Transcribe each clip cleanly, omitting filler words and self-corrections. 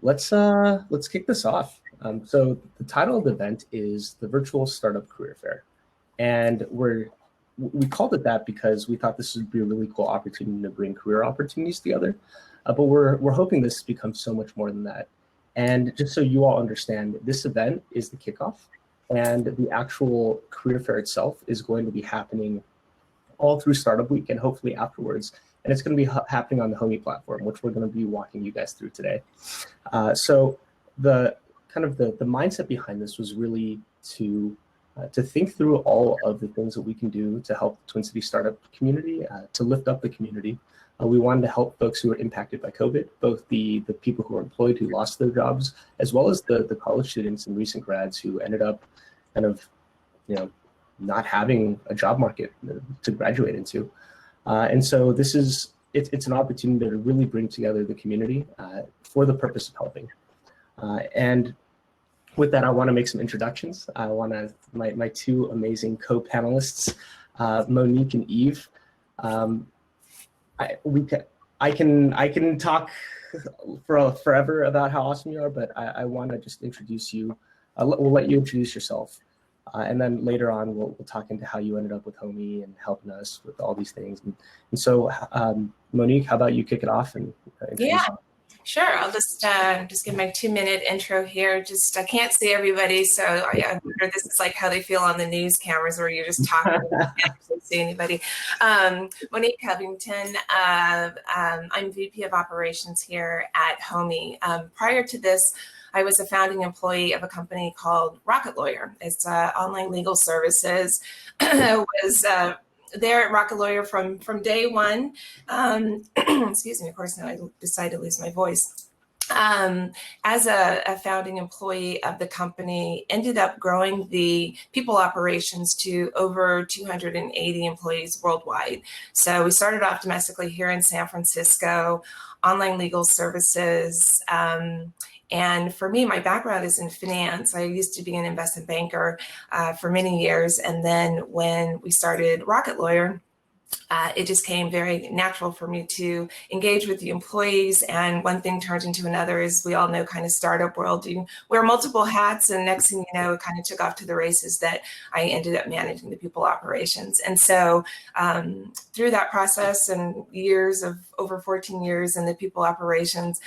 let's kick this off. So the title of the event is the Virtual Startup Career Fair, and we called it that because we thought this would be a really cool opportunity to bring career opportunities together. But we're hoping this becomes so much more than that. And just so you all understand, this event is the kickoff, and the actual career fair itself is going to be happening all through Startup Week and hopefully afterwards. And it's going to be happening on the Homi platform, which we're going to be walking you guys through today. So the mindset behind this was really to think through all of the things that we can do to help the Twin Cities startup community, to lift up the community. We wanted to help folks who were impacted by COVID, both the people who are employed who lost their jobs, as well as the college students and recent grads who ended up kind of, not having a job market to graduate into. And so it's an opportunity to really bring together the community for the purpose of helping. And with that, I want to make some introductions. I want to my two amazing co-panelists, Monique and Eve. I can talk forever about how awesome you are, but I want to just introduce you. We'll let you introduce yourself, and then later on we'll talk into how you ended up with Homi and helping us with all these things. And so, Monique, how about you kick it off and introduce yourself? Sure. I'll just give my 2-minute intro here. I can't see everybody, so I wonder this is like how they feel on the news cameras where you're just talking and you can't actually see anybody. Monique Covington. I'm VP of Operations here at Homi. Prior to this, I was a founding employee of a company called Rocket Lawyer. It's online legal services. Was there at Rocket Lawyer from day one. Excuse me, of course, now I decided to lose my voice. As a founding employee of the company, ended up growing the people operations to over 280 employees worldwide. So we started off domestically here in San Francisco, online legal services. And for me, my background is in finance. I used to be an investment banker for many years. And then when we started Rocket Lawyer, it just came very natural for me to engage with the employees, and one thing turned into another. As we all know, kind of startup world, you wear multiple hats, and next thing you know, it kind of took off to the races that I ended up managing the people operations. And so through that process and years of over 14 years in the people operations,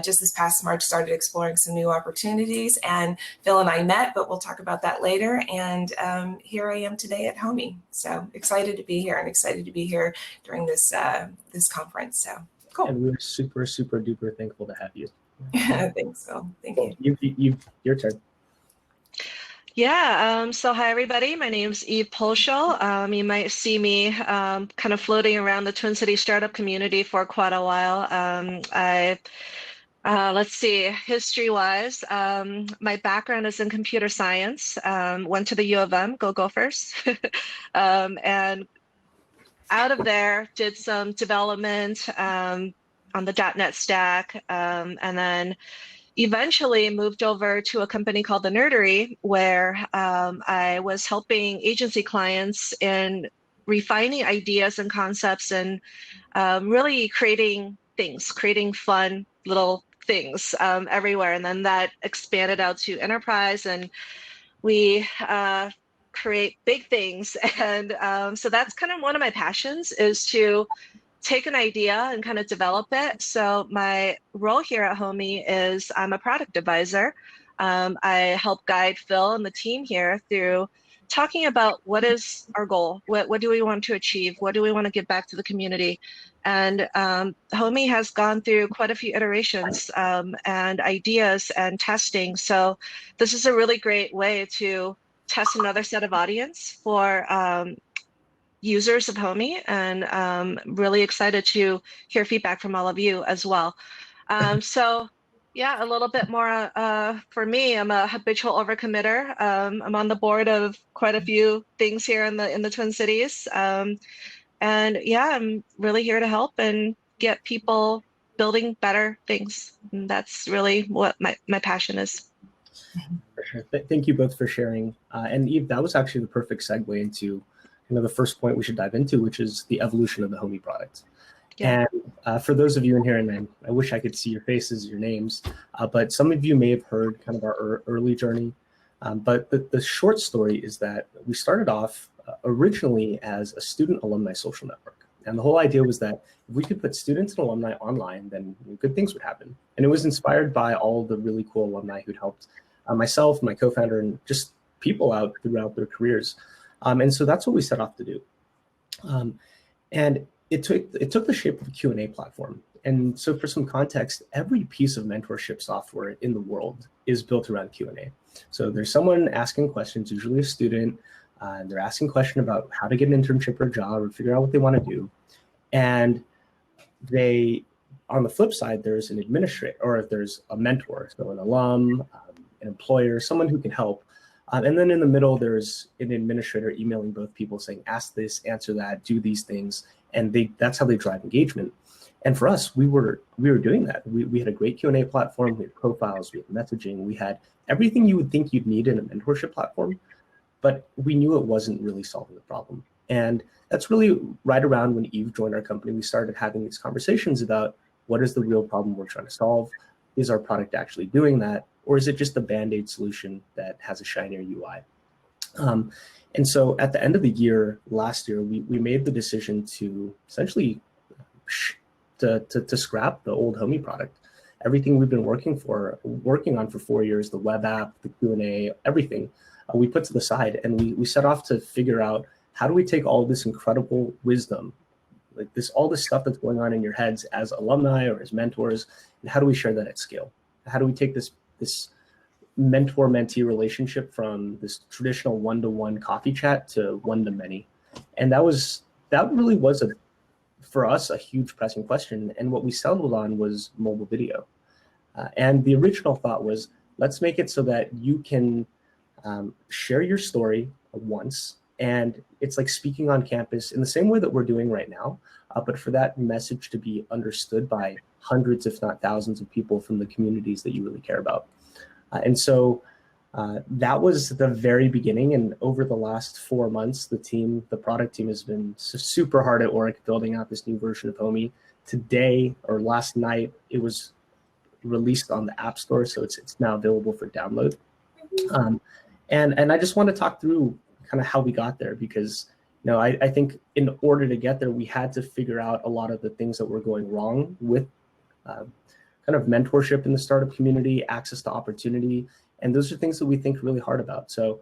just this past March started exploring some new opportunities, and Phil and I met, but we'll talk about that later. And here I am today at Homi. So excited to be here and excited to be here during this this conference. So cool. And we're super, super duper thankful to have you. I think so. Thank you. Your turn. Yeah, so hi everybody, my name is Eve Poeschl. You might see me kind of floating around the Twin Cities startup community for quite a while. Let's see, history-wise, my background is in computer science, went to the U of M, go Gophers, and out of there, did some development on the .NET stack, and then eventually moved over to a company called The Nerdery, where I was helping agency clients in refining ideas and concepts and really creating things, creating fun little things everywhere. And then that expanded out to enterprise, and we create big things. And so that's kind of one of my passions, is to take an idea and kind of develop it. So my role here at Homi is I'm a product advisor. I help guide Phil and the team here through talking about what is our goal, what do we want to achieve, what do we want to give back to the community. And Homi has gone through quite a few iterations and ideas and testing. So this is a really great way to test another set of audience for users of Homi, and really excited to hear feedback from all of you as well. So yeah, a little bit more for me. I'm a habitual overcommitter. I'm on the board of quite a few things here in the Twin Cities. And yeah, I'm really here to help and get people building better things. And that's really what my passion is. For sure. Thank you both for sharing. And Eve, that was actually the perfect segue into the first point we should dive into, which is the evolution of the Homi product. Yeah. For those of you in here, and I wish I could see your faces, your names, but some of you may have heard kind of our early journey. But the short story is that we started off originally as a student alumni social network. And the whole idea was that if we could put students and alumni online, then good things would happen. And it was inspired by all the really cool alumni who'd helped myself, my co-founder, and just people out throughout their careers. And so that's what we set off to do. And it took the shape of a Q&A platform. And so for some context, every piece of mentorship software in the world is built around Q&A. So there's someone asking questions, usually a student, and they're asking a question about how to get an internship or a job or figure out what they want to do. And on the flip side, there's an administrator, or if there's a mentor, so an alum, an employer, someone who can help. And then in the middle, there's an administrator emailing both people saying, ask this, answer that, do these things. And that's how they drive engagement. And for us, we were doing that. We had a great Q&A platform, we had profiles, we had messaging, we had everything you would think you'd need in a mentorship platform, but we knew it wasn't really solving the problem. And that's really right around when Eve joined our company, we started having these conversations about what is the real problem we're trying to solve? Is our product actually doing that? Or is it just a Band-Aid solution that has a shinier UI? And so at the end of the year, last year, we made the decision to essentially to scrap the old Homi product. Everything we've been working on for 4 years, the web app, the Q&A, everything, we put to the side, and we set off to figure out how do we take all this incredible wisdom, like all this stuff that's going on in your heads as alumni or as mentors, and how do we share that at scale? How do we take this mentor-mentee relationship from this traditional one-to-one coffee chat to one-to-many? And that really was for us a huge pressing question. And what we settled on was mobile video. And the original thought was, let's make it so that you can share your story once, and it's like speaking on campus in the same way that we're doing right now, but for that message to be understood by hundreds, if not thousands of people from the communities that you really care about. And so that was the very beginning. And over the last 4 months, the product team has been super hard at work building out this new version of Homi. Today, or last night, it was released on the App Store, so it's now available for download. And I just want to talk through kind of how we got there, because I think in order to get there, we had to figure out a lot of the things that were going wrong with kind of mentorship in the startup community, access to opportunity, and those are things that we think really hard about. So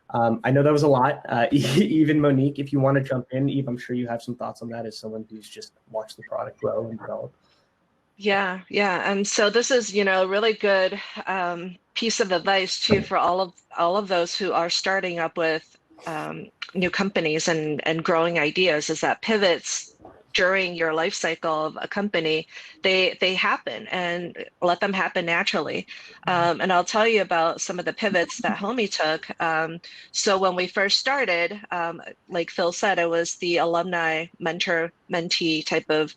I know that was a lot. Eve and Monique, if you want to jump in, Eve, I'm sure you have some thoughts on that as someone who's just watched the product grow and develop. Yeah. And so this is, a really good piece of advice too for all of those who are starting up with new companies and growing ideas, is that pivots during your life cycle of a company, they happen, and let them happen naturally. And I'll tell you about some of the pivots that Homi took. So when we first started, like Phil said, it was the alumni mentor-mentee type of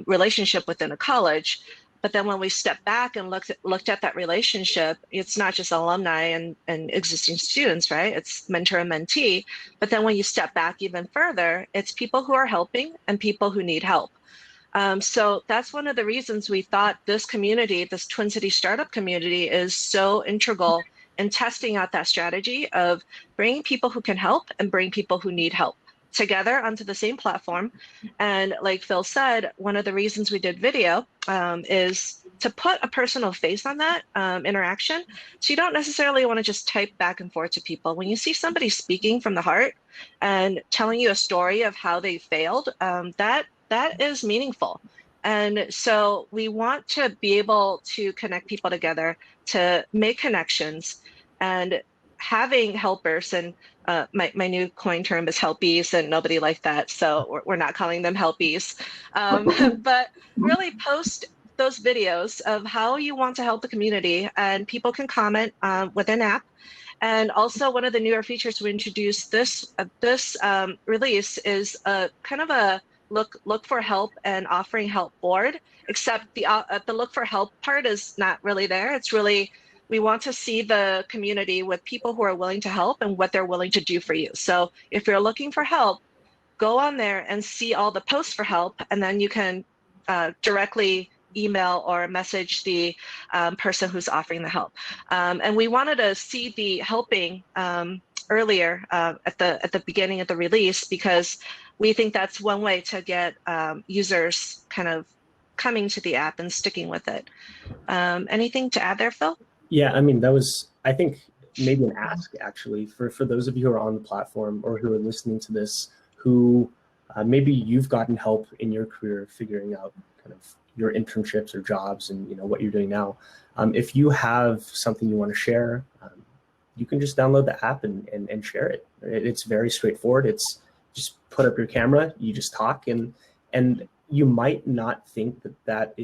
relationship within a college. But then when we stepped back and looked at that relationship, it's not just alumni and existing students, right? It's mentor and mentee. But then when you step back even further, it's people who are helping and people who need help. So that's one of the reasons we thought this community, this Twin Cities startup community, is so integral in testing out that strategy of bringing people who can help and bring people who need help together onto the same platform. And like Phil said, one of the reasons we did video is to put a personal face on that interaction. So you don't necessarily want to just type back and forth to people. When you see somebody speaking from the heart and telling you a story of how they failed, that is meaningful. And so we want to be able to connect people together, to make connections, and having helpers. And my new coin term is helpies, and nobody liked that, so we're not calling them helpies. But really post those videos of how you want to help the community, and people can comment with an app. And also, one of the newer features we introduced this release is a kind of a look for help and offering help board, except the look for help part is not really there. It's really, we want to see the community with people who are willing to help and what they're willing to do for you. So if you're looking for help, go on there and see all the posts for help, and then you can directly email or message the person who's offering the help. And we wanted to see the helping earlier at the beginning of the release, because we think that's one way to get users kind of coming to the app and sticking with it. Anything to add there, Phil? Yeah, I mean, that was, I think, maybe an ask actually for those of you who are on the platform or who are listening to this, who maybe you've gotten help in your career figuring out kind of your internships or jobs and what you're doing now. If you have something you want to share, you can just download the app and share it. It's very straightforward. It's just put up your camera, you just talk, and you might not think that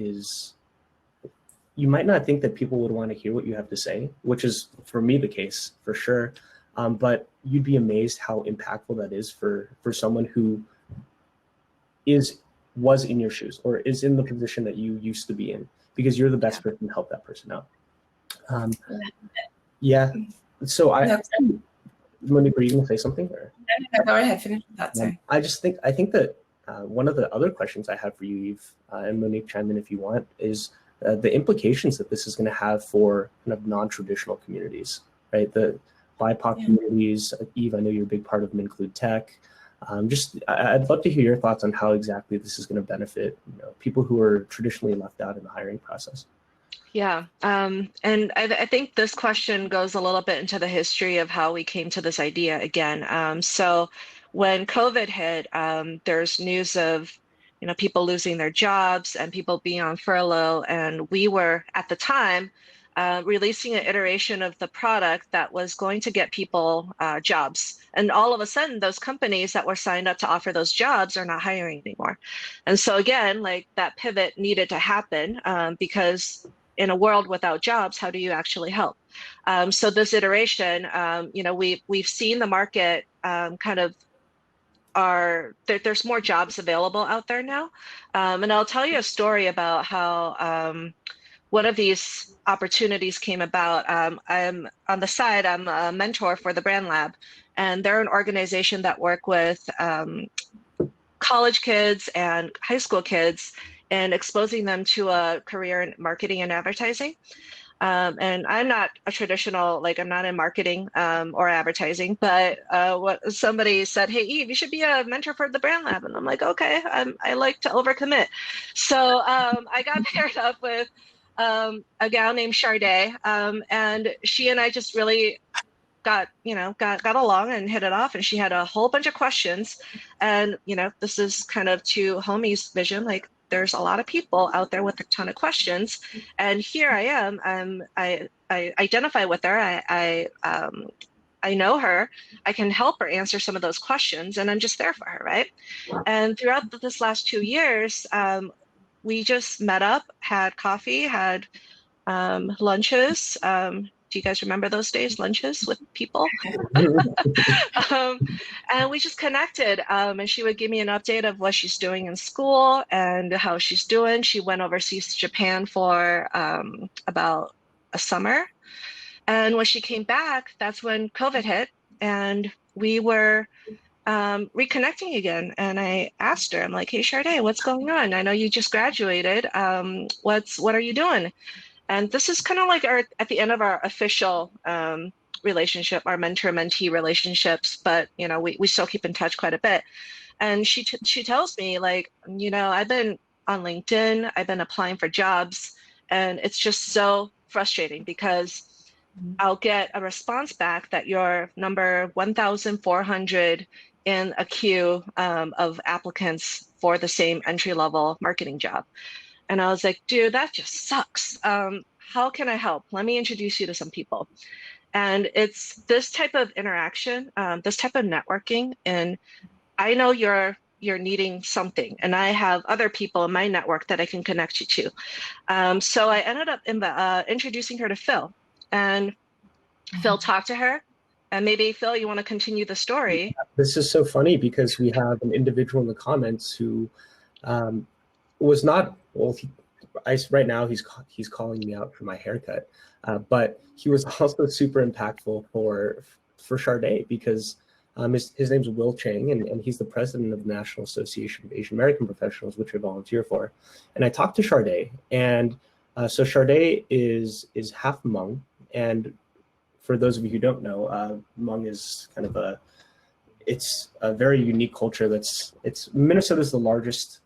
people would want to hear what you have to say, which is for me the case for sure. But you'd be amazed how impactful that is for someone who was in your shoes or is in the position that you used to be in, because you're the best person to help that person out. Yeah. So Monique, were you going to say something? Or? No, go ahead, finish that. Sorry. I think that one of the other questions I have for you, Eve, and Monique, chime in if you want, is the implications that this is going to have for kind of non-traditional communities, right? The BIPOC communities. Eve, I know you're a big part of them, include tech. I'd love to hear your thoughts on how exactly this is going to benefit people who are traditionally left out in the hiring process. Yeah, and I think this question goes a little bit into the history of how we came to this idea again. So when COVID hit, there's news of people losing their jobs and people being on furlough, and we were at the time releasing an iteration of the product that was going to get people jobs. And all of a sudden, those companies that were signed up to offer those jobs are not hiring anymore. And so again, like that pivot needed to happen because in a world without jobs, how do you actually help? So this iteration, we've seen the market kind of there's more jobs available out there now. And I'll tell you a story about how one of these opportunities came about. I'm on the side, I'm a mentor for the Brand Lab, and they're an organization that work with college kids and high school kids and exposing them to a career in marketing and advertising. And I'm not a traditional, I'm not in marketing or advertising, but what somebody said, hey, Eve, you should be a mentor for the Brand Lab. And I'm like, okay, I like to overcommit. So I got paired up with a gal named Sade, and she and I just really got along and hit it off. And she had a whole bunch of questions. And, this is kind of to Homi's vision, there's a lot of people out there with a ton of questions, and here I am. I identify with her. I know her. I can help her answer some of those questions, and I'm just there for her, right? And throughout this last 2 years, we just met up, had coffee, had lunches. Do you guys remember those days, lunches with people? And we just connected, and she would give me an update of what she's doing in school and how she's doing. She went overseas to Japan for about a summer. And when she came back, that's when COVID hit, and we were reconnecting again. And I asked her, I'm like, hey, Sade, what's going on? I know you just graduated. What are you doing? And this is kind of like at the end of our official relationship, our mentor-mentee relationships, but we still keep in touch quite a bit. And she tells me, I've been on LinkedIn, I've been applying for jobs, and it's just so frustrating because I'll get a response back that you're number 1,400 in a queue of applicants for the same entry-level marketing job. And I was like, dude, that just sucks. How can I help? Let me introduce you to some people. And it's this type of interaction, this type of networking. And I know you're needing something, and I have other people in my network that I can connect you to. So I ended up introducing her to Phil, and Phil talked to her. And maybe, Phil, you want to continue the story? This is so funny because we have an individual in the comments who was not, right now he's calling me out for my haircut, but he was also super impactful for Sade because His name's Will Chang, and he's the president of the National Association of Asian American Professionals, which I volunteer for. And I talked to Charday, and so Charday is half Hmong, and for those of you who don't know, Hmong is kind of it's a very unique culture. Minnesota is the largest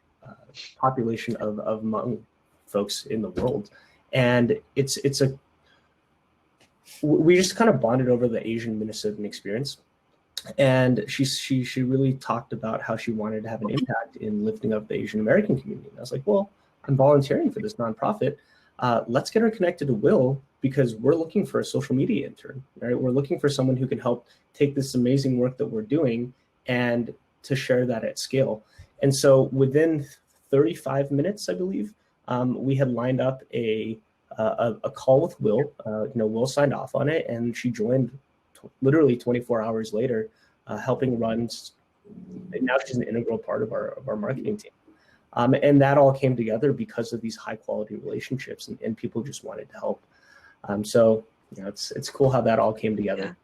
population of Hmong folks in the world, and we just kind of bonded over the Asian Minnesotan experience. And she really talked about how she wanted to have an impact in lifting up the Asian American community. And I was like, well, I'm volunteering for this nonprofit. Let's get her connected to Will, because we're looking for a social media intern, right? We're looking for someone who can help take this amazing work that we're doing and to share that at scale. And so within 35 minutes, I believe, we had lined up a call with Will. Will signed off on it, and she joined literally 24 hours later, helping run. Now she's an integral part of our marketing team. And that all came together because of these high quality relationships, and people just wanted to help. So it's cool how that all came together.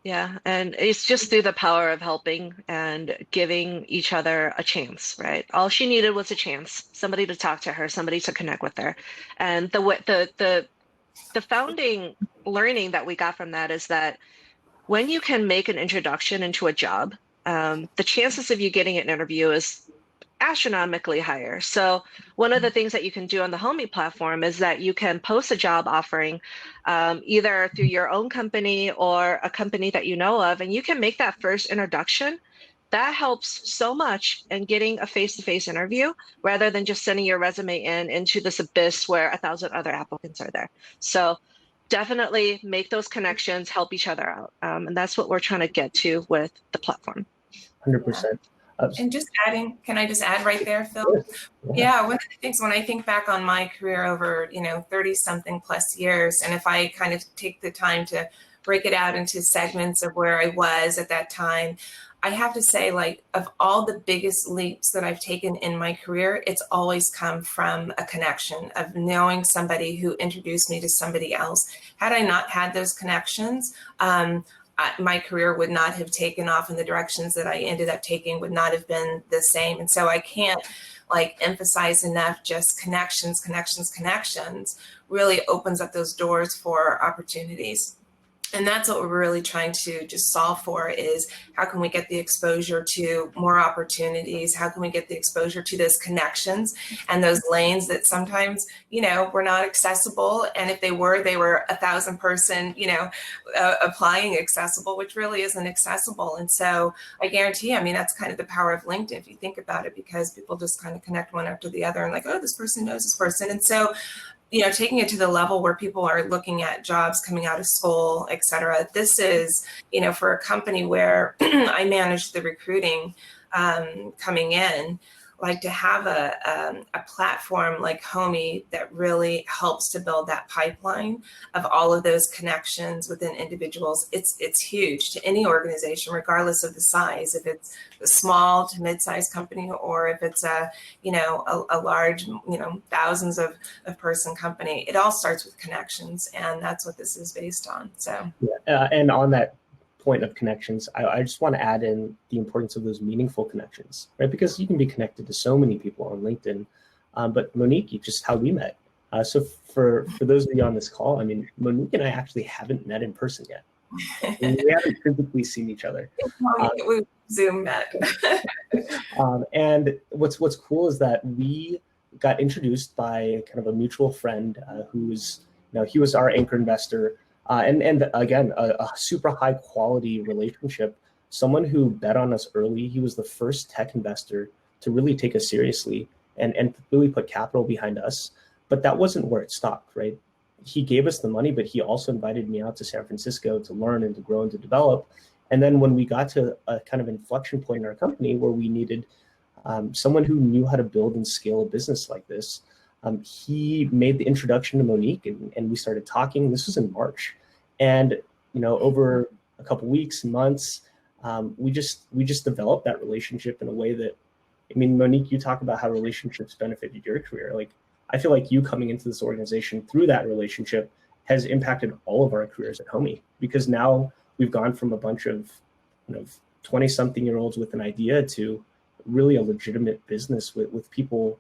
Yeah, and it's just through the power of helping and giving each other a chance, right? All she needed was a chance, somebody to talk to her, somebody to connect with her. And the founding learning that we got from that is that when you can make an introduction into a job, the chances of you getting an interview is astronomically higher. So one of the things that you can do on the Homi platform is that you can post a job offering either through your own company or a company that you know of, and you can make that first introduction. That helps so much in getting a face-to-face interview rather than just sending your resume into this abyss where 1,000 other applicants are there. So definitely make those connections, help each other out. And that's what we're trying to get to with the platform. 100%. And just adding, can I just add right there, Phil? Yeah, one of the things when I think back on my career over, 30 something plus years, and if I kind of take the time to break it out into segments of where I was at that time, I have to say, like, of all the biggest leaps that I've taken in my career, it's always come from a connection of knowing somebody who introduced me to somebody else. Had I not had those connections, my career would not have taken off in the directions that I ended up taking, would not have been the same. And so I can't emphasize enough, just connections really opens up those doors for opportunities. And that's what we're really trying to just solve for, is how can we get the exposure to more opportunities? How can we get the exposure to those connections and those lanes that sometimes, were not accessible. And if they were 1,000 person, applying accessible, which really isn't accessible. And so I guarantee, that's kind of the power of LinkedIn, if you think about it, because people just kind of connect one after the other and like, oh, this person knows this person. And so taking it to the level where people are looking at jobs coming out of school, et cetera. This is, for a company where I manage the recruiting coming in, to have a platform like Homi that really helps to build that pipeline of all of those connections within individuals. It's huge to any organization, regardless of the size, if it's a small to mid-sized company, or if it's a large, thousands of person company. It all starts with connections, and that's what this is based on. So and on that point of connections, I just want to add in the importance of those meaningful connections, right? Because you can be connected to so many people on LinkedIn, but Monique, just how we met. So for those of you on this call, Monique and I actually haven't met in person yet. We haven't physically seen each other. We Zoom met. And what's cool is that we got introduced by kind of a mutual friend who's, he was our anchor investor. And again, a super high quality relationship, someone who bet on us early. He was the first tech investor to really take us seriously and really put capital behind us. But that wasn't where it stopped, right? He gave us the money, but he also invited me out to San Francisco to learn and to grow and to develop. And then when we got to a kind of inflection point in our company where we needed someone who knew how to build and scale a business like this, he made the introduction to Monique, and we started talking. This was in March, and over a couple weeks and months, we just developed that relationship in a way that, Monique, you talk about how relationships benefited your career. I feel like you coming into this organization through that relationship has impacted all of our careers at Homi, because now we've gone from a bunch of 20-something-year-olds with an idea to really a legitimate business with people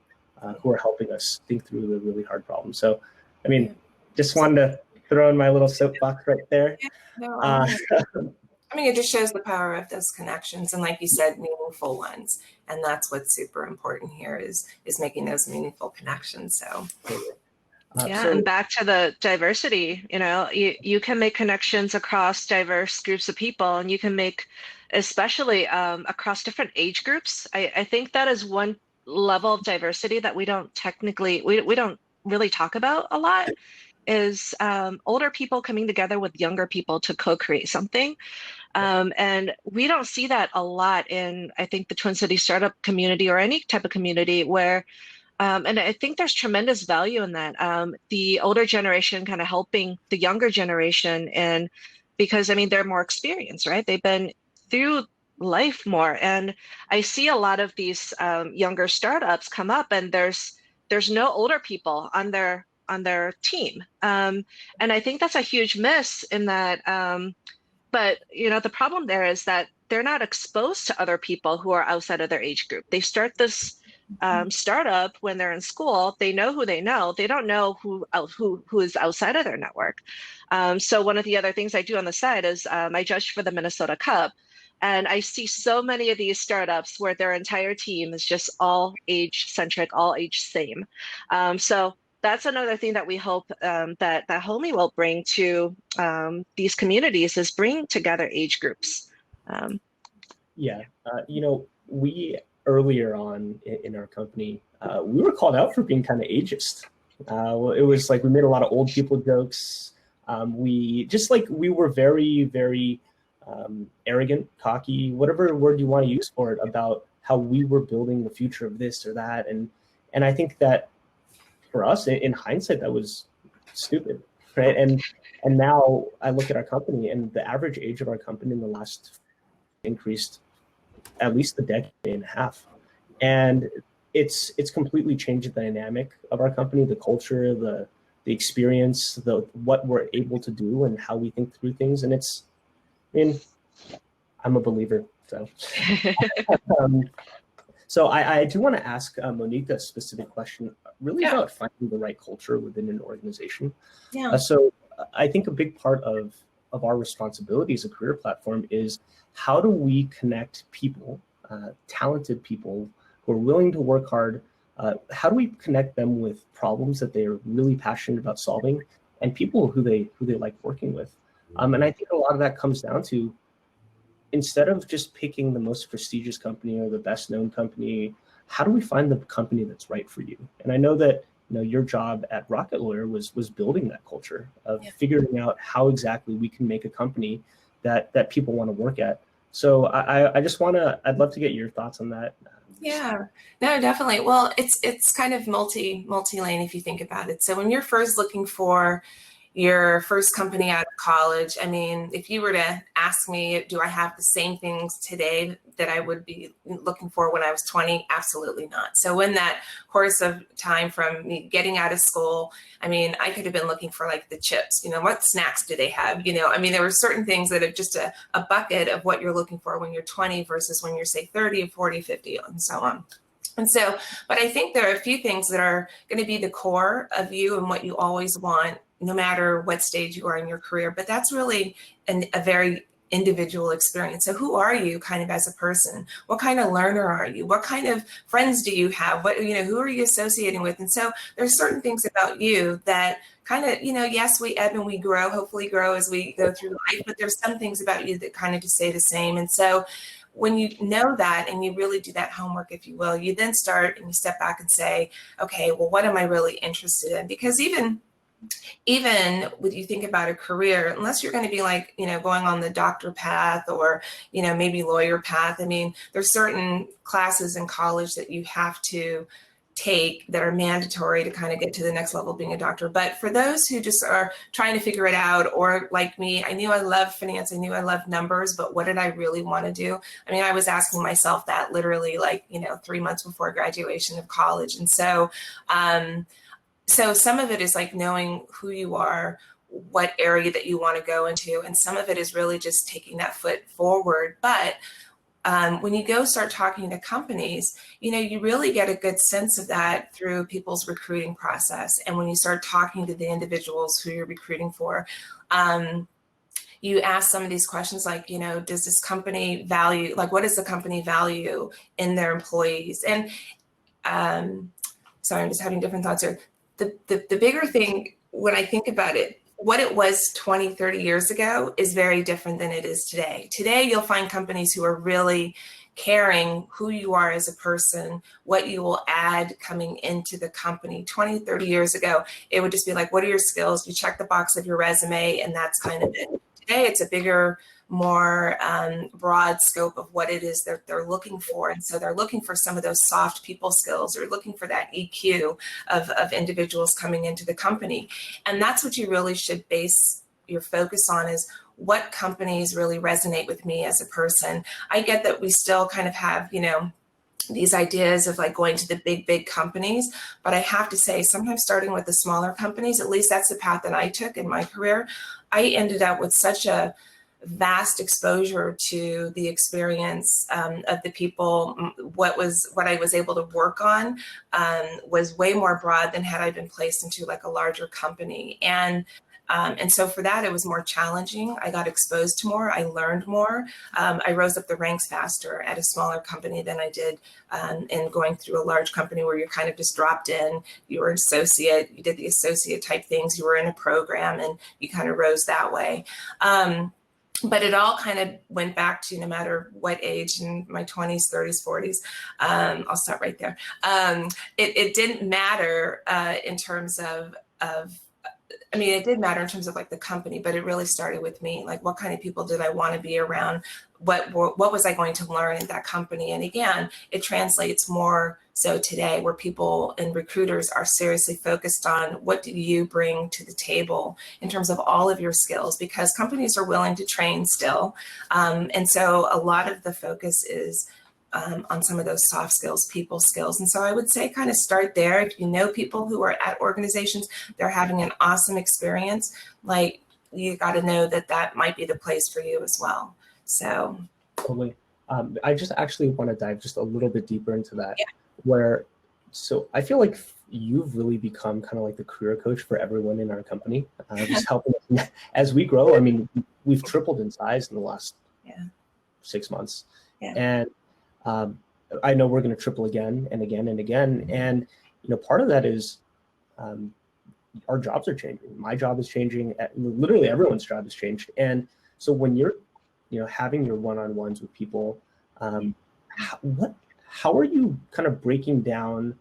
who are helping us think through the really hard problems. So, I mean, just wanted to throw in my little soapbox right there. I mean, it just shows the power of those connections, and like you said, meaningful ones. And that's what's super important here is making those meaningful connections. So. And back to the diversity, you can make connections across diverse groups of people, and you can make, especially across different age groups. I think that is one level of diversity that we don't really talk about a lot, is older people coming together with younger people to co-create something. And we don't see that a lot in, I think, the Twin Cities startup community or any type of community where, and I think there's tremendous value in that. The older generation kind of helping the younger generation, and because, I mean, they're more experienced, right? They've been through life more. And I see a lot of these younger startups come up, and there's no older people on their team. And I think that's a huge miss in that, but the problem there is that they're not exposed to other people who are outside of their age group. They start this startup when they're in school. They know who they know. They don't know who is outside of their network. So one of the other things I do on the side is I judge for the Minnesota Cup. And I see so many of these startups where their entire team is just all age centric, all age same. So that's another thing that we hope that Homi will bring to these communities, is bring together age groups. We earlier on in our company, we were called out for being kind of ageist. It was like we made a lot of old people jokes. We were very, very arrogant, cocky, whatever word you want to use for it, about how we were building the future of this or that. And I think that for us, in hindsight, that was stupid, right? And now I look at our company, and the average age of our company in the last increased at least a decade and a half. And it's completely changed the dynamic of our company, the culture, the experience, what we're able to do and how we think through things. And I'm a believer. So, so I do want to ask Monique a specific question, really about finding the right culture within an organization. So I think a big part of our responsibility as a career platform is, how do we connect people, talented people who are willing to work hard? How do we connect them with problems that they are really passionate about solving, and people who they like working with? And I think a lot of that comes down to, instead of just picking the most prestigious company or the best known company, how do we find the company that's right for you? And I know that your job at Rocket Lawyer was building that culture of figuring out how exactly we can make a company that people want to work at. So I'd love to get your thoughts on that. Yeah, no, definitely. Well, it's kind of multi-lane if you think about it. So when you're first looking for your first company out of college, I mean, if you were to ask me, do I have the same things today that I would be looking for when I was 20? Absolutely not. So in that course of time from me getting out of school, I mean, I could have been looking for like the chips, what snacks do they have? I mean, there were certain things that are just a bucket of what you're looking for when you're 20 versus when you're, say, 30, 40, 50, and so on. And so, but I think there are a few things that are going to be the core of you and what you always want, no matter what stage you are in your career. But that's really a very individual experience. So who are you kind of as a person? What kind of learner are you? What kind of friends do you have? Who are you associating with? And so there's certain things about you that kind of, yes, we ebb and we grow, hopefully grow as we go through life, but there's some things about you that kind of just stay the same. And so when you know that, and you really do that homework, if you will, you then start and you step back and say, okay, well, what am I really interested in? Because even when you think about a career, unless you're going to be like, going on the doctor path or, maybe lawyer path, I mean, there's certain classes in college that you have to take that are mandatory to kind of get to the next level of being a doctor. But for those who just are trying to figure it out, or like me, I knew I loved finance, I knew I loved numbers, but what did I really want to do? I mean, I was asking myself that literally 3 months before graduation of college. And so, so some of it is like knowing who you are, what area that you want to go into. And some of it is really just taking that foot forward. But when you go start talking to companies, you really get a good sense of that through people's recruiting process. And when you start talking to the individuals who you're recruiting for, you ask some of these questions like, does this company value, like, what does the company value in their employees? And sorry, I'm just having different thoughts here. The bigger thing, when I think about it, what it was 20, 30 years ago is very different than it is today. Today, you'll find companies who are really caring who you are as a person, what you will add coming into the company. 20, 30 years ago, it would just be like, what are your skills? You check the box of your resume, and that's kind of it. Today, it's a bigger, more broad scope of what it is that they're looking for. And so they're looking for some of those soft people skills. They're looking for that EQ of individuals coming into the company. And that's what you really should base your focus on, is what companies really resonate with me as a person. I get that we still kind of have, these ideas of like going to the big companies, but I have to say, sometimes starting with the smaller companies, at least that's the path that I took in my career, I ended up with such a vast exposure to the experience of the people. What I was able to work on was way more broad than had I been placed into like a larger company. And so for that, it was more challenging. I got exposed to more, I learned more. I rose up the ranks faster at a smaller company than I did in going through a large company where you're kind of just dropped in. You were an associate, you did the associate type things, you were in a program, and you kind of rose that way. But it all kind of went back to, no matter what age, in my 20s, 30s, 40s, I'll start right there. It didn't matter in terms of, it did matter in terms of like the company, but it really started with me. Like, what kind of people did I want to be around? What was I going to learn in that company? And again, it translates more so today, where people and recruiters are seriously focused on what do you bring to the table in terms of all of your skills, because companies are willing to train still. And so a lot of the focus is on some of those soft skills, people skills. And so I would say kind of start there. If you know people who are at organizations, they're having an awesome experience, like, you got to know that that might be the place for you as well. So totally. I just actually want to dive just a little bit deeper into that, so I feel like you've really become kind of like the career coach for everyone in our company, just helping us as we grow. We've tripled in size in the last 6 months. And I know we're going to triple again and again and again. And, part of that is our jobs are changing. My job is changing. Literally everyone's job has changed. And so when you're, having your one-on-ones with people, how are you kind of breaking down,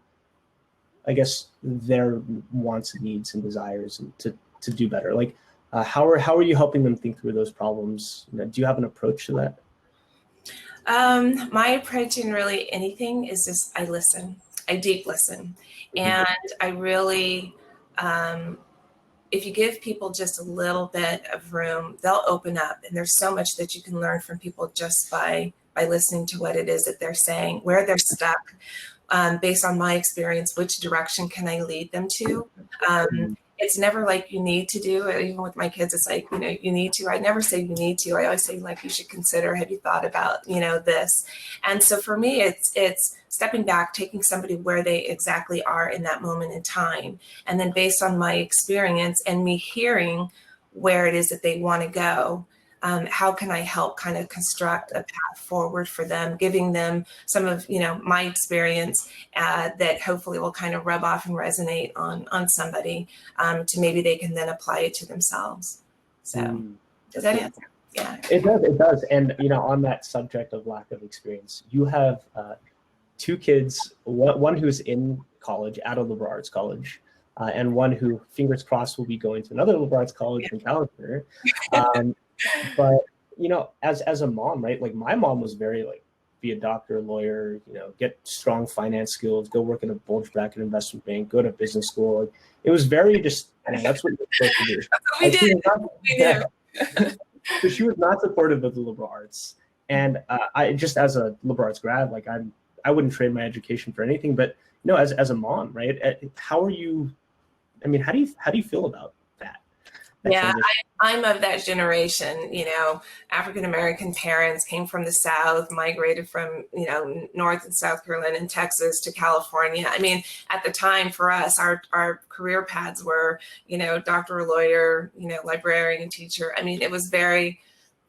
I guess, their wants, needs, and desires to do better? Like, how are you helping them think through those problems? Do you have an approach to that? My approach in really anything is just, I listen. I deep listen. And I really, if you give people just a little bit of room, they'll open up. And there's so much that you can learn from people just by listening to what it is that they're saying, where they're stuck, based on my experience, which direction can I lead them to? It's never like you need to do it. Even with my kids, it's like, you need to. I never say you need to. I always say, like, you should consider, have you thought about, this? And so for me, it's stepping back, taking somebody where they exactly are in that moment in time. And then based on my experience and me hearing where it is that they want to go, how can I help kind of construct a path forward for them, giving them some of, my experience that hopefully will kind of rub off and resonate on somebody, to maybe they can then apply it to themselves. So does that answer? Yeah. It does. And, on that subject of lack of experience, you have 2 kids, one who's in college, at a liberal arts college, and one who, fingers crossed, will be going to another liberal arts college in California. But, as a mom, right, like, my mom was very like, be a doctor, lawyer, get strong finance skills, go work in a bulge bracket investment bank, go to business school. Like, it was very just, that's what you're supposed to do. We did. So she was not supportive of the liberal arts. And I just, as a liberal arts grad, like, I wouldn't trade my education for anything. But, as a mom, right, how are you, how do you feel about that? Yeah, I'm of that generation. African-American parents came from the South, migrated from, North and South Carolina and Texas to California. I mean, at the time for us, our career paths were, doctor, lawyer, librarian, teacher. I mean, it was very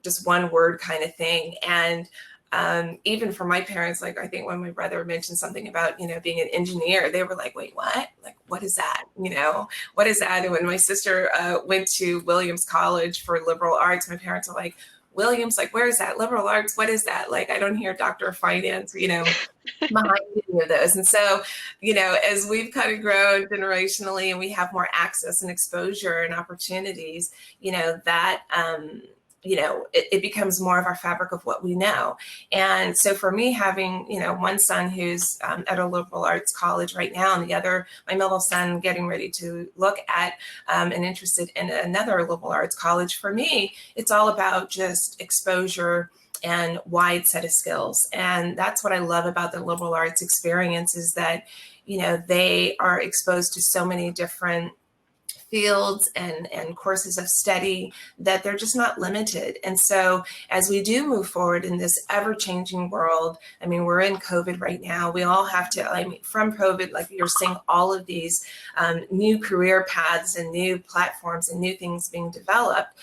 just one word kind of thing. And even for my parents, like I think when my brother mentioned something about, being an engineer, they were like, wait, what? Like, what is that? What is that? And when my sister went to Williams College for liberal arts, my parents were like, Williams, like, where is that? Liberal arts, what is that? Like, I don't hear doctor of finance, behind any of those. And so, as we've kind of grown generationally and we have more access and exposure and opportunities, that, it becomes more of our fabric of what we know. And so for me, having, one son who's at a liberal arts college right now, and the other, my middle son, getting ready to look at and interested in another liberal arts college, for me, it's all about just exposure and wide set of skills. And that's what I love about the liberal arts experience, is that, they are exposed to so many different fields and courses of study that they're just not limited. And so as we do move forward in this ever-changing world, I mean, we're in COVID right now. We all have to, from COVID, like you're seeing all of these new career paths and new platforms and new things being developed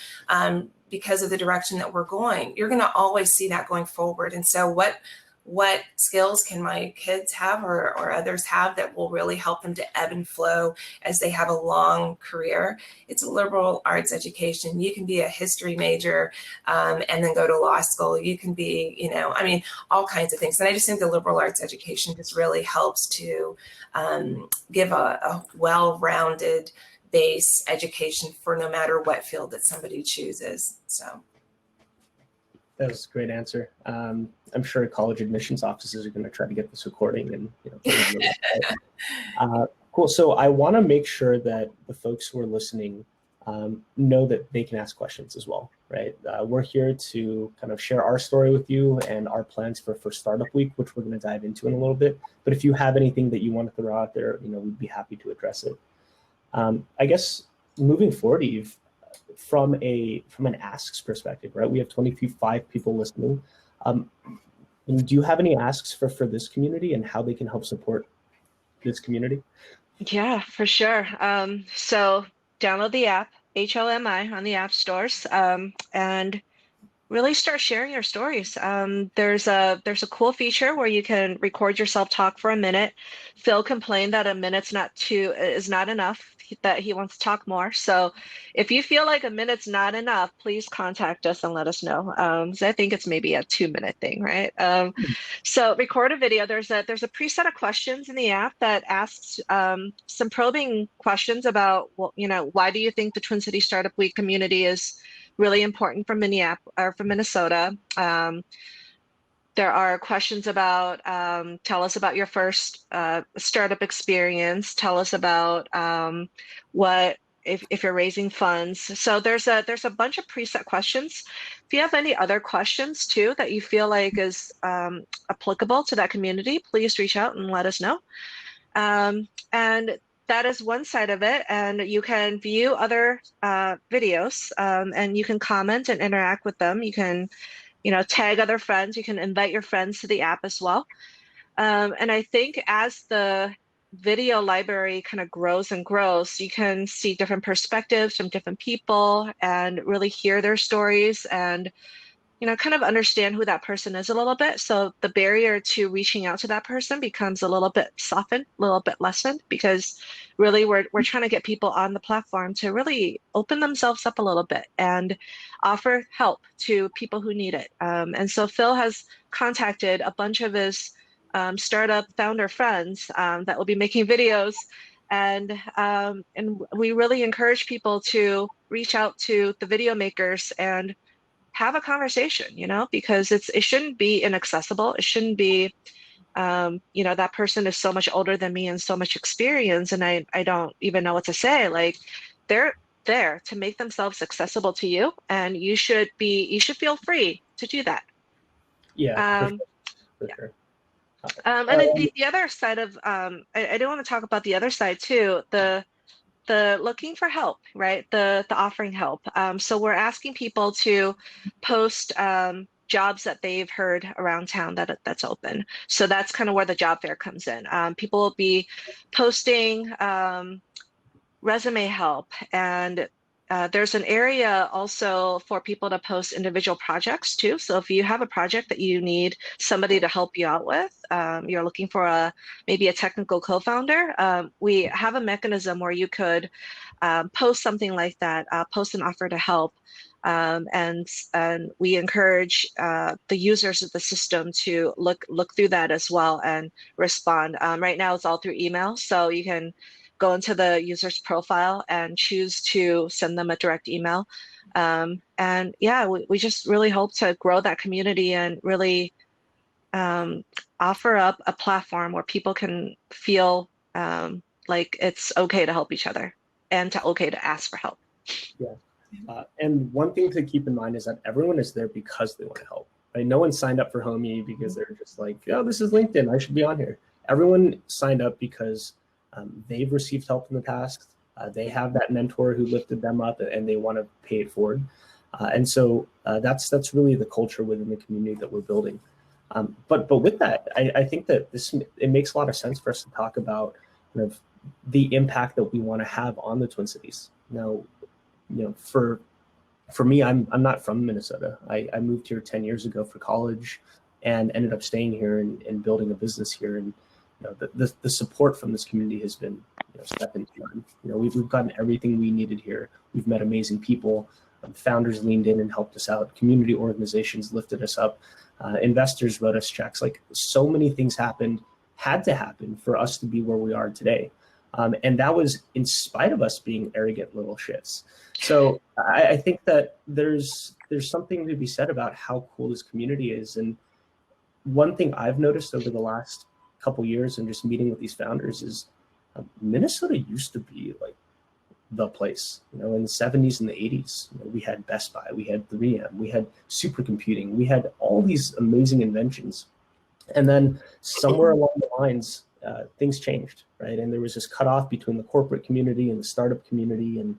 because of the direction that we're going. You're going to always see that going forward. And so what skills can my kids have or others have that will really help them to ebb and flow as they have a long career? It's a liberal arts education. You can be a history major and then go to law school. You can be, all kinds of things. And I just think the liberal arts education just really helps to give a well-rounded base education for no matter what field that somebody chooses. So. That was a great answer. I'm sure college admissions offices are going to try to get this recording and cool. So I want to make sure that the folks who are listening know that they can ask questions as well, right? We're here to kind of share our story with you and our plans for Startup Week, which we're going to dive into in a little bit. But if you have anything that you want to throw out there, we'd be happy to address it. I guess moving forward, Eve, from an asks perspective, right? We have 25 people listening. And do you have any asks for this community and how they can help support this community? Yeah, for sure. So download the app, HLMI, on the app stores, and really start sharing your stories. There's a cool feature where you can record yourself talk for a minute. Phil complained that a minute's is not enough, that he wants to talk more. So if you feel like a minute's not enough, please contact us and let us know. So I think it's maybe a 2-minute thing, right? So record a video. There's a preset of questions in the app that asks some probing questions about, why do you think the Twin Cities Startup Week community is really important for Minnesota? There are questions about, tell us about your first startup experience. Tell us about what, if you're raising funds. So there's a bunch of preset questions. If you have any other questions too that you feel like is applicable to that community, please reach out and let us know. And that is one side of it. And you can view other videos and you can comment and interact with them. You can tag other friends. You can invite your friends to the app as well. And I think as the video library kind of grows and grows, you can see different perspectives from different people and really hear their stories and, kind of understand who that person is a little bit. So the barrier to reaching out to that person becomes a little bit softened, a little bit lessened, because really we're trying to get people on the platform to really open themselves up a little bit and offer help to people who need it. And so Phil has contacted a bunch of his startup founder friends that will be making videos. And we really encourage people to reach out to the video makers and have a conversation, because it shouldn't be inaccessible. It shouldn't be, that person is so much older than me and so much experience, and I don't even know what to say. Like, they're there to make themselves accessible to you, and you should feel free to do that. Yeah, for sure. And then the other side of, I do want to talk about the other side too. the looking for help, right? The offering help. So we're asking people to post jobs that they've heard around town that's open. So that's kind of where the job fair comes in. People will be posting resume help, and there's an area also for people to post individual projects too. So if you have a project that you need somebody to help you out with, you're looking for maybe a technical co-founder, we have a mechanism where you could post something like that, post an offer to help. And we encourage the users of the system to look through that as well and respond. Right now it's all through email, so you can go into the user's profile and choose to send them a direct email. And yeah, we just really hope to grow that community and really offer up a platform where people can feel like it's okay to help each other and okay to ask for help. Yeah. And one thing to keep in mind is that everyone is there because they want to help. Right? No one signed up for Homi because they're just like, oh, this is LinkedIn, I should be on here. Everyone signed up because they've received help in the past. They have that mentor who lifted them up, and they want to pay it forward. And so that's really the culture within the community that we're building. But with that, I think that it makes a lot of sense for us to talk about kind of the impact that we want to have on the Twin Cities. Now, for me, I'm not from Minnesota. I moved here 10 years ago for college and ended up staying here and building a business here. And the support from this community has been second to none. We've gotten everything we needed here. We've met amazing people. Founders leaned in and helped us out. Community organizations lifted us up. Investors wrote us checks. Like, so many things had to happen for us to be where we are today. And that was in spite of us being arrogant little shits. So I think that there's something to be said about how cool this community is. And one thing I've noticed over the last couple years and just meeting with these founders is Minnesota used to be like the place. In the 70s and the 80s, we had Best Buy, we had 3M, we had supercomputing, we had all these amazing inventions. And then somewhere along the lines, things changed, right? And there was this cutoff between the corporate community and the startup community. And,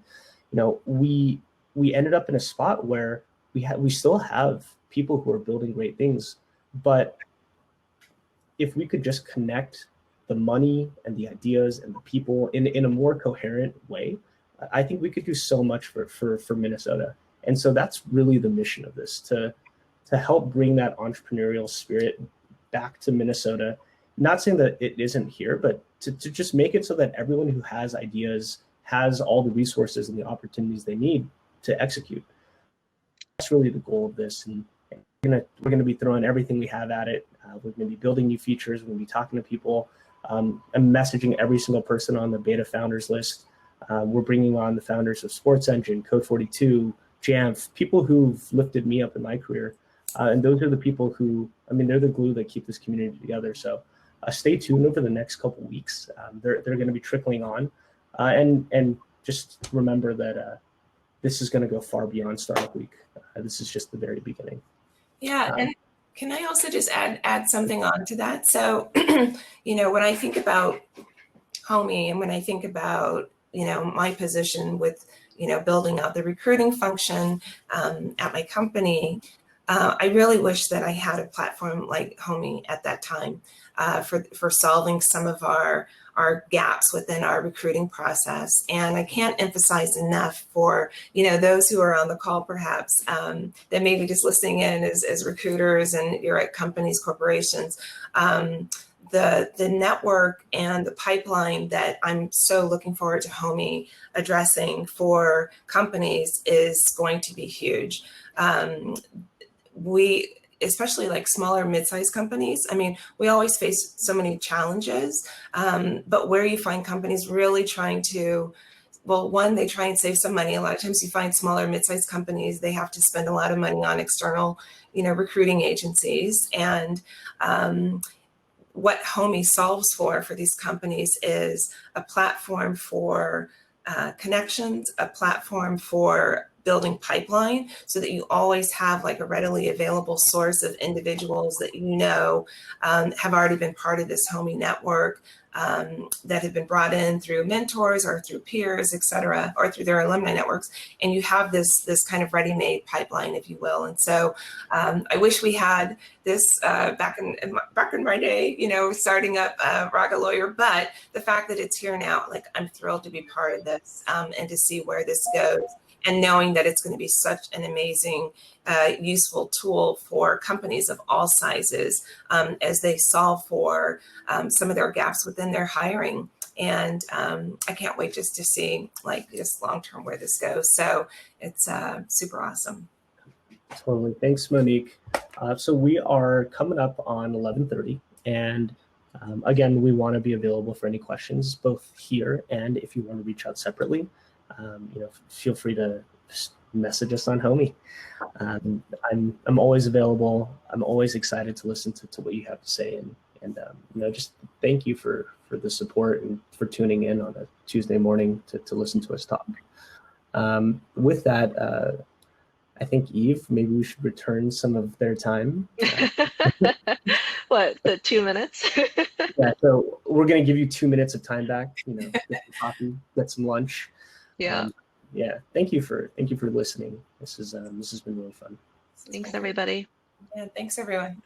we ended up in a spot where we still have people who are building great things, but if we could just connect the money and the ideas and the people in a more coherent way, I think we could do so much for Minnesota. And so that's really the mission of this, to help bring that entrepreneurial spirit back to Minnesota. Not saying that it isn't here, but to just make it so that everyone who has ideas has all the resources and the opportunities they need to execute. That's really the goal of this. And we're gonna be throwing everything we have at it. We're gonna be building new features. We're gonna be talking to people. I'm messaging every single person on the beta founders list. We're bringing on the founders of Sports Engine, Code 42, Jamf, people who've lifted me up in my career. And those are the people who, they're the glue that keep this community together. So stay tuned over the next couple weeks. They're going to be trickling on. And just remember that this is going to go far beyond Startup Week. This is just the very beginning. Yeah, and can I also just add something on to that? So, when I think about Homi and when I think about, my position with, building out the recruiting function at my company, I really wish that I had a platform like Homi at that time for solving some of our gaps within our recruiting process. And I can't emphasize enough for, those who are on the call perhaps that may be just listening in as recruiters and you're at companies, corporations, the network and the pipeline that I'm so looking forward to Homi addressing for companies is going to be huge. We, especially like smaller mid-sized companies, we always face so many challenges, but where you find companies really trying to, well, one, they try and save some money. A lot of times you find smaller mid-sized companies, they have to spend a lot of money on external, recruiting agencies. And what Homi solves for these companies is a platform for connections, a platform for building pipeline so that you always have like a readily available source of individuals that have already been part of this Homi network, that have been brought in through mentors or through peers, et cetera, or through their alumni networks. And you have this kind of ready-made pipeline, if you will. And so I wish we had this back in my day, starting up Raga Lawyer, but the fact that it's here now, like I'm thrilled to be part of this and to see where this goes, and knowing that it's going to be such an amazing, useful tool for companies of all sizes as they solve for some of their gaps within their hiring. And I can't wait just to see like just long-term where this goes. So it's super awesome. Totally. Thanks, Monique. So we are coming up on 11:30, and again, we want to be available for any questions, both here and if you want to reach out separately. Feel free to message us on Homi. I'm always available. I'm always excited to listen to what you have to say, and just thank you for the support and for tuning in on a Tuesday morning to listen to us talk. With that, I think Eve, maybe we should return some of their time. What, the 2 minutes? Yeah, so we're going to give you 2 minutes of time back, get some coffee, get some lunch. Yeah. Yeah. Thank you for listening. This has been really fun. Thanks, everybody. Yeah, thanks everyone.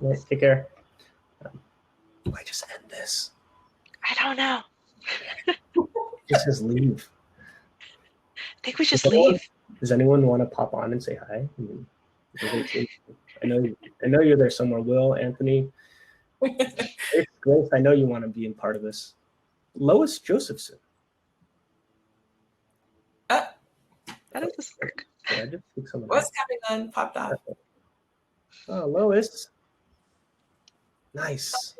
Yeah, take care. Do I just end this? I don't know. It says leave. I think we just leave. Does anyone want to pop on and say hi? I know you're there somewhere. Will, Anthony, Grace, I know you want to be in part of this. Lois Josephson. How does this work? Yeah, I just think someone What's coming on? Popped off. Oh, Lois. Nice.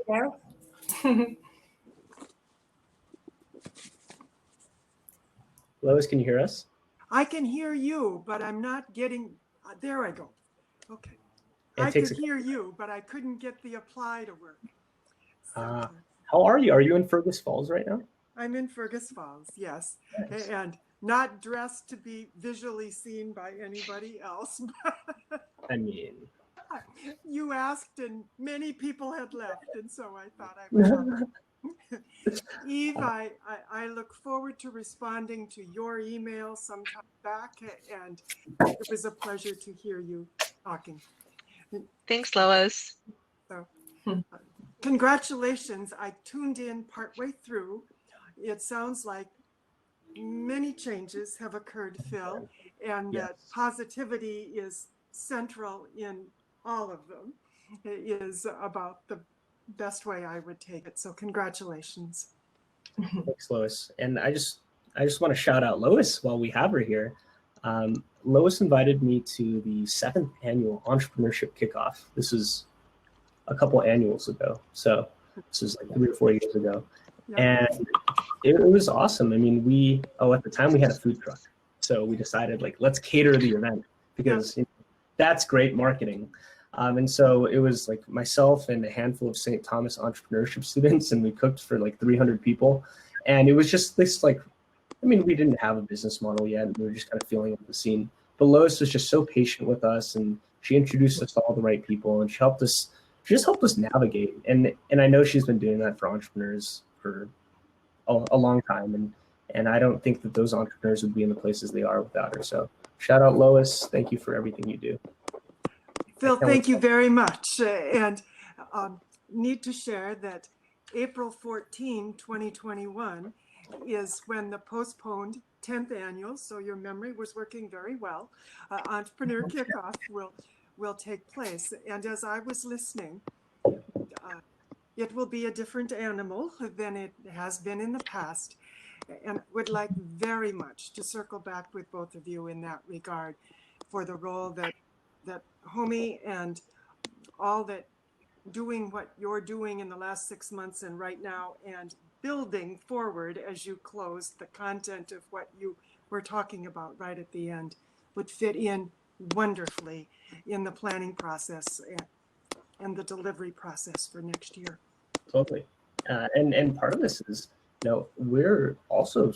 Lois, can you hear us? I can hear you, but I'm not getting, there I go. Okay. I could hear you, but I couldn't get the apply to work. So, how are you? Are you in Fergus Falls right now? I'm in Fergus Falls, yes. Nice. And not dressed to be visually seen by anybody else. I mean, you asked and many people had left, and so I thought I would help. Eve, I look forward to responding to your email sometime back, and it was a pleasure to hear you talking. Thanks, Lois. So, congratulations. I tuned in partway through. It sounds like many changes have occurred, Phil, and that positivity is central in all of them. It is about the best way I would take it. So congratulations. Thanks, Lois. And I just want to shout out Lois while we have her here. Lois invited me to the 7th annual entrepreneurship kickoff. This is a couple annuals ago. So this is like 3 or 4 years ago. Yeah. And it was awesome. I mean, at the time we had a food truck. So we decided let's cater the event because that's great marketing. And so it was like myself and a handful of St. Thomas entrepreneurship students, and we cooked for 300 people. And it was just this we didn't have a business model yet. And we were just kind of feeling up the scene. But Lois was just so patient with us, and she introduced us to all the right people, and she just helped us navigate. And I know she's been doing that for entrepreneurs for a long time. And I don't think that those entrepreneurs would be in the places they are without her. So shout out Lois. Thank you for everything you do. Phil, thank you very much. And need to share that April 14, 2021 is when the postponed 10th annual, so your memory was working very well, Entrepreneur Kickoff will take place. And as I was listening, it will be a different animal than it has been in the past. And would like very much to circle back with both of you in that regard for the role that Homi and all that doing what you're doing in the last 6 months and right now, and building forward as you close the content of what you were talking about right at the end would fit in wonderfully in the planning process and the delivery process for next year. Totally. And part of this is, we're also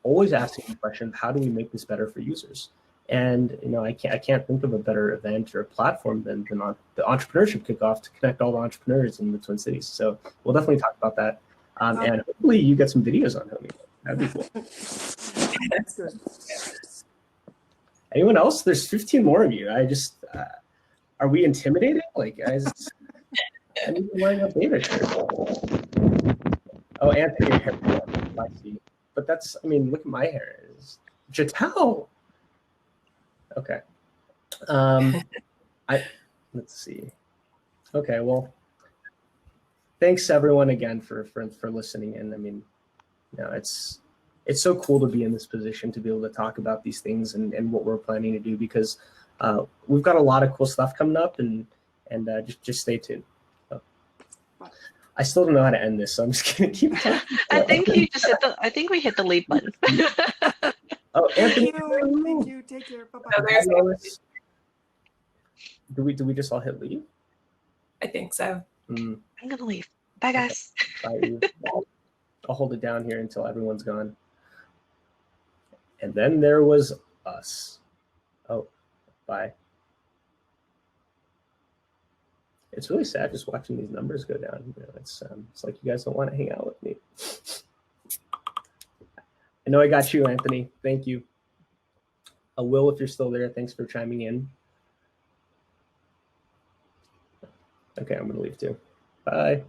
always asking the question, how do we make this better for users? And I can't think of a better event or platform than the entrepreneurship kickoff to connect all the entrepreneurs in the Twin Cities. So we'll definitely talk about that. And hopefully you get some videos on Homi. That'd be cool. That's good. Anyone else? There's 15 more of you. I just, are we intimidating? Like, I need to wearing a beta shirt. Oh, Anthony, I see. But that's, I mean, look at my hair. It's Jatel. Okay. Let's see. Okay, well, thanks everyone again for listening in. I mean, it's so cool to be in this position to be able to talk about these things and what we're planning to do, because we've got a lot of cool stuff coming up, and just stay tuned. So, I still don't know how to end this, so I'm just gonna keep talking. I think you just hit the. I think we hit the leave button. Oh, Anthony, Thank you. Take care. Bye-bye. Do we just all hit leave? I think so. I'm gonna leave. Bye, guys. Bye. I'll hold it down here until everyone's gone. And then there was us. Oh, bye. It's really sad just watching these numbers go down. It's like you guys don't want to hang out with me. I know I got you, Anthony. Thank you. Will, if you're still there, thanks for chiming in. Okay, I'm going to leave too. Bye.